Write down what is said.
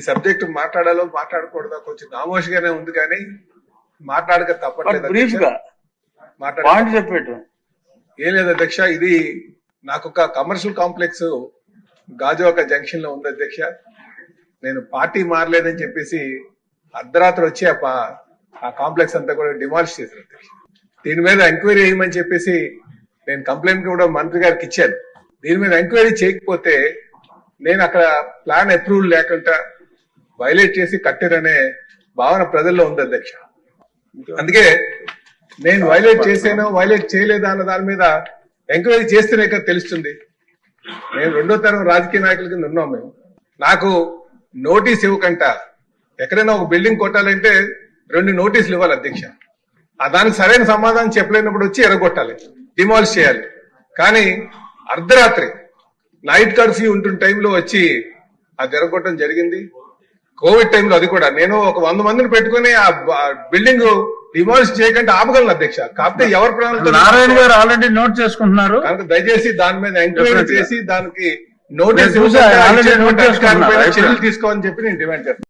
Subject మాట్లాడాలో మాట్లాడకూడదో కొంచెం నామోషిగానే ఉంది, కానీ మాట్లాడక తప్పట్లేదు. బ్రీఫ్ గా పాయింట్ చెప్పేట్టు ఏం లేదు అధ్యక్ష, ఇది నాకు ఒక కమర్షియల్ కాంప్లెక్స్ గాజువాక జంక్షన్ లో ఉంది అధ్యక్ష. నేను పార్టీ మారలేదని చెప్పేసి అర్ధరాత్రి వచ్చి ఆ కాంప్లెక్స్ అంతా కూడా డిమాలిష్ చేశారు అధ్యక్ష. దీని మీద ఎంక్వైరీ చేయమని చెప్పేసి నేను కంప్లైంట్ కూడా మంత్రి గారికి ఇచ్చాను. దీని మీద ఎంక్వైరీ చేయకపోతే నేను అక్కడ ప్లాన్ అప్రూవల్ లేకుండా వైలేట్ చేసి కట్టారనే భావన ప్రజల్లో ఉంది అధ్యక్ష. అందుకే నేను వైలేట్ చేశానో వైలేట్ చేయలేదా అన్న దాని మీద ఎంక్వైరీ చేస్తేనే కదా తెలుస్తుంది. మేము 2వ తరం రాజకీయ నాయకుల కింద ఉన్నాం. మేము నాకు నోటీస్ ఇవ్వకంట ఎక్కడైనా ఒక బిల్డింగ్ కొట్టాలంటే 2 నోటీసులు ఇవ్వాలి అధ్యక్ష. దానికి సరైన సమాధానం చెప్పలేనప్పుడు వచ్చి ఎరగొట్టాలి, డిమాలిష్ చేయాలి. కానీ అర్ధరాత్రి నైట్ కర్ఫ్యూ ఉంటున్న టైంలో వచ్చి అది ఎరగొట్టడం జరిగింది. కోవిడ్ టైంలో అది కూడా నేను ఒక 100 మందిని పెట్టుకుని ఆ బిల్డింగ్ డిమాలిష్ చేయకుండా ఆపగలను అధ్యక్ష. కాకపోతే ఎవరి ప్రాణాలతో నారాయణ గారు ఆల్రెడీ నోట్ చేసుకుంటున్నారు. కనుక దయచేసి దాని మీద ఎంక్వైరీ చేసి దానికి నోటీస్ చర్యలు తీసుకోవాలని చెప్పి నేను డిమాండ్ చేస్తాను.